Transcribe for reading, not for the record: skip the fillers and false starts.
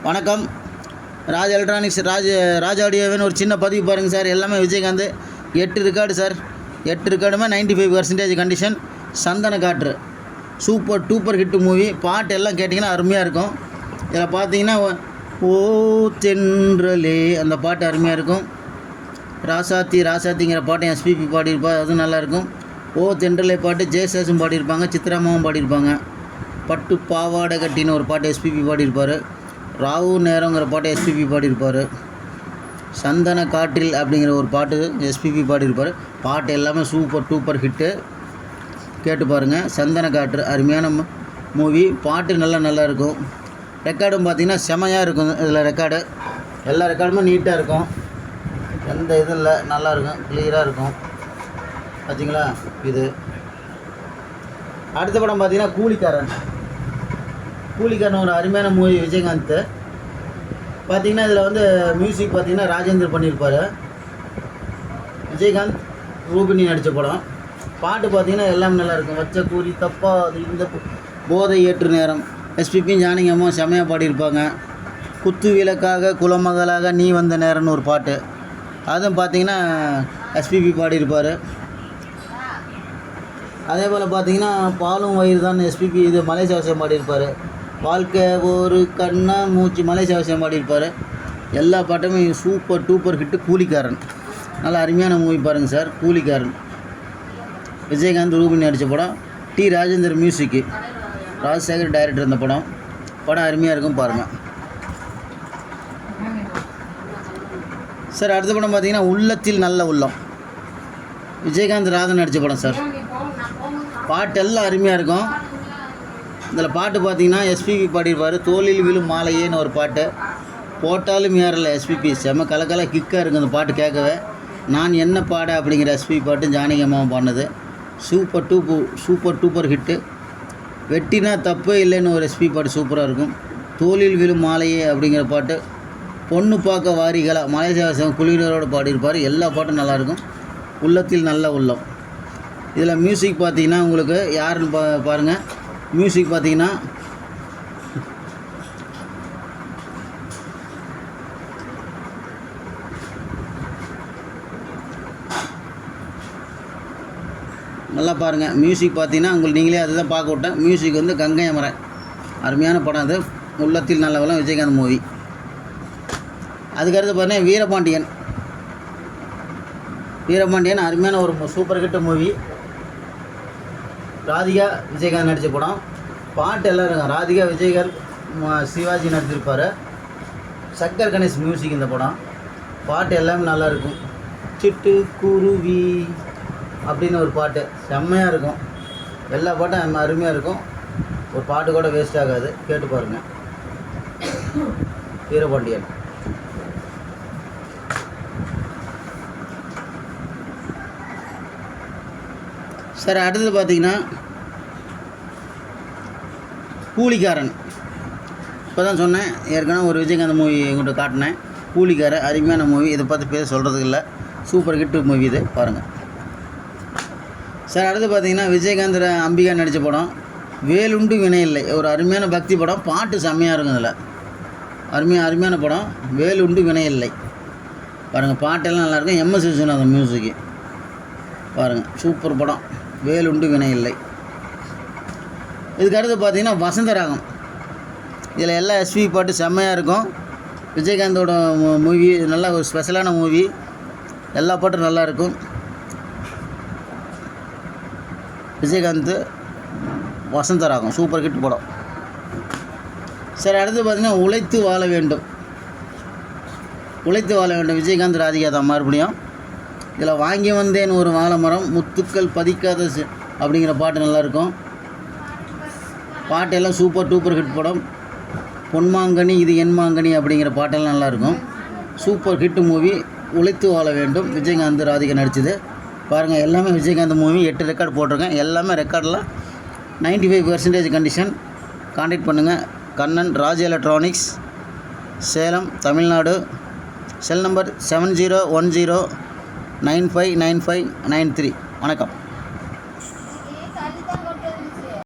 வணக்கம். ராஜ் எலக்ட்ரானிக்ஸ் ராஜ் ஆடியோவின் ஒரு சின்ன பதிவு பாருங்கள் சார். எல்லாமே விஜயகாந்த் 8 ரெக்கார்டு சார். 8 ரெக்கார்டுமே 95% கண்டிஷன். சந்தன காற்று சூப்பர் டூப்பர் ஹிட்டு மூவி. பாட்டு எல்லாம் கேட்டிங்கன்னா அருமையாக இருக்கும். இதில் பார்த்தீங்கன்னா ஓ தென்றலே அந்த பாட்டு அருமையாக இருக்கும். ராசாத்தி ராசாத்திங்கிற பாட்டை எஸ்பிபி பாடியிருப்பார், அதுவும் நல்லாயிருக்கும். ஓ தென்றலே பாட்டு ஜெயசேஷன் பாடியிருப்பாங்க, சித்ராமாவும் பாடியிருப்பாங்க. பட்டு பாவாடை கட்டின்னு ஒரு பாட்டு எஸ்பிபி பாடியிருப்பார். ராவு நேரங்கிற பாட்டை எஸ்பிபி பாடியிருப்பார். சந்தன காற்றில் அப்படிங்கிற ஒரு பாட்டு எஸ்பிபி பாடியிருப்பார். பாட்டு எல்லாமே சூப்பர் டூப்பர் ஹிட்டு. கேட்டு பாருங்கள். சந்தன காற்று அருமையான மூவி. பாட்டு நல்லா இருக்கும். ரெக்கார்டும் பார்த்திங்கன்னா செமையாக இருக்கும். இதில் ரெக்கார்டு எல்லா ரெக்கார்டுமே நீட்டாக இருக்கும். எந்த இதுவும் இல்லை, நல்லாயிருக்கும், கிளியராக இருக்கும். பார்த்தீங்களா? இது அடுத்த படம் பார்த்திங்கன்னா கூலிக்காரன். ஒரு அருமையான மூவி விஜயகாந்த். பார்த்திங்கன்னா இதில் வந்து மியூசிக் பார்த்திங்கன்னா ராஜேந்தர் பண்ணியிருப்பார். விஜயகாந்த் ரூபினி நடித்த படம். பாட்டு பார்த்திங்கன்னா எல்லாமே நல்லாயிருக்கும். வச்ச கூறி தப்பா அது இந்த போதை ஏற்று நேரம் எஸ்பிபி ஜானகியம்மா செமையாக பாடியிருப்பாங்க. குத்து விளக்காக குலமகளாக நீ வந்த நேரம்னு ஒரு பாட்டு, அதுவும் பார்த்திங்கன்னா எஸ்பிபி பாடியிருப்பார். அதே போல் பார்த்திங்கன்னா பாலும் வயிறு தான் எஸ்பிபி இது மலேசியாவசியம் பாடியிருப்பார். வாழ்க்கை ஒரு கண்ணா மூச்சு மலேசியாவசியம் பாடியிருப்பார். எல்லா பாட்டுமே சூப்பர் டூப்பர் ஹிட்டு. கூலிக்காரன் நல்லா அருமையான மூவி பாருங்கள் சார். கூலிக்காரன் விஜயகாந்த் ரூபினி நடித்த படம். டி ராஜேந்தர் மியூசிக்கு, ராஜசேகர் டைரக்டர். இந்த படம் அருமையாக இருக்கும், பாருங்கள் சார். அடுத்த படம் பார்த்திங்கன்னா உள்ளத்தில் நல்ல உள்ளம். விஜயகாந்த் ராதன் நடித்த படம் சார். பாட்டு எல்லாம் அருமையாக இருக்கும். இதில் பாட்டு பார்த்திங்கன்னா எஸ்பிபி பாடியிருப்பார். தோளில் விழும் மாலையேன்னு ஒரு பாட்டு. போட்டாலும் ஏறலை எஸ்பிபி. செம கலக்கல கிக்காக இருக்குது அந்த பாட்டு கேட்கவே. நான் என்ன பாட அப்படிங்கிற எஸ்பிபி பாட்டு ஜானகி அம்மாவும் பாடினது. Super duper hit. வெட்டினா தப்பே இல்லைன்னு ஒரு எஸ்பிபி பாட்டு சூப்பராக இருக்கும். தோளில் விழும் மாலையே அப்படிங்கிற பாட்டு. பொண்ணு பார்க்க வாரிகளா மலேசியா குழுவினரோடு பாடியிருப்பார். எல்லா பாட்டும் நல்லாயிருக்கும். உள்ளத்தில் நல்ல உள்ளம். இதில் மியூசிக் பார்த்திங்கன்னா உங்களுக்கு யாருன்னு பாருங்கள். மியூசிக் பார்த்திங்கன்னா நல்லா பாருங்கள். மியூசிக் பார்த்திங்கன்னா உங்களுக்கு நீங்களே அதுதான் பார்க்க விட்டேன். மியூசிக் வந்து கங்கை அமரன் அருமையான படம் அது. உள்ளத்தில் நல்ல உள்ளம் விஜயகாந்த் மூவி. அதுக்கடுத்து பார்த்தீங்கன்னா வீரபாண்டியன் அருமையான ஒரு super hit movie. Radhika Vijayakanth நடித்த படம். பாட்டு எல்லாம் இருக்கும். ராதிகா விஜயகாந்த் சிவாஜி நடிச்சிருப்பார். சங்கர் கணேஷ் மியூசிக் இந்த படம். பாட்டு எல்லாமே நல்லாயிருக்கும். சிட்டு குருவி அப்படின்னு ஒரு பாட்டு செம்மையாக இருக்கும். எல்லா பாட்டும் அருமையாக இருக்கும். ஒரு பாட்டு கூட வேஸ்ட் ஆகாது. கேட்டு பாருங்கள். வீரபாண்டியன் சார். அடுத்தது பார்த்திங்கன்னா கூலிக்காரன். இப்போ தான் சொன்னேன் ஏற்கனவே ஒரு விஜயகாந்த் மூவி உங்கள்கிட்ட காட்டினேன். கூலிக்காரன் அருமையான மூவி. இதை பார்த்து பேர் சொல்கிறதுக்கு இல்லை. சூப்பர் ஹிட்டு மூவி இது, பாருங்கள் சார். அடுத்து பார்த்திங்கன்னா விஜயகாந்த் அம்பிகா நடித்த படம் வேலுண்டு வினை இல்லை. ஒரு அருமையான பக்தி படம். பாட்டு செம்மையாக இருக்கும். இதில் அருமையான படம் வேலுண்டு வினை இல்லை. பாருங்கள் பாட்டெல்லாம் நல்லாயிருக்கும். எம்எஸ் விஸ்வநாதன் மியூசிக்கு. பாருங்கள் சூப்பர் படம் வேலுண்டு வினை இல்லை. இதுக்கு அடுத்து பார்த்திங்கன்னா வசந்தராகம். இதில் எல்லா எஸ்பி பாட்டு செம்மையாக இருக்கும். விஜயகாந்தோட மூவி நல்ல ஒரு ஸ்பெஷலான மூவி. எல்லா பாட்டும் நல்லாயிருக்கும். விஜயகாந்த் வசந்தராகம் சூப்பர் ஹிட் படம் சார். அடுத்து பார்த்திங்கன்னா உழைத்து வாழ வேண்டும். விஜயகாந்த் ராதிகா தான் மறுபடியும். இதில் வாங்கி வந்தேன் ஒரு வாழை மரம் முத்துக்கள் பதிக்காத அப்படிங்கிற பாட்டு நல்லாயிருக்கும். பாட்டெல்லாம் சூப்பர் டூப்பர் ஹிட் படம். பொன்மாங்கனி இது என் மாங்கனி அப்படிங்கிற பாட்டெல்லாம் நல்லாயிருக்கும். சூப்பர் ஹிட் மூவி உழைத்து வாழ வேண்டும். விஜயகாந்த் ராதிகா நடிச்சது. பாருங்கள் எல்லாமே விஜயகாந்த் மூவி. 8 ரெக்கார்டு போட்டிருக்கேன். எல்லாமே ரெக்கார்டில் 95% கண்டிஷன். கான்டாக்ட் பண்ணுங்கள். Kannan Raj electronics, Salem, Tamil Nadu. Cell number 7010959593. வணக்கம்.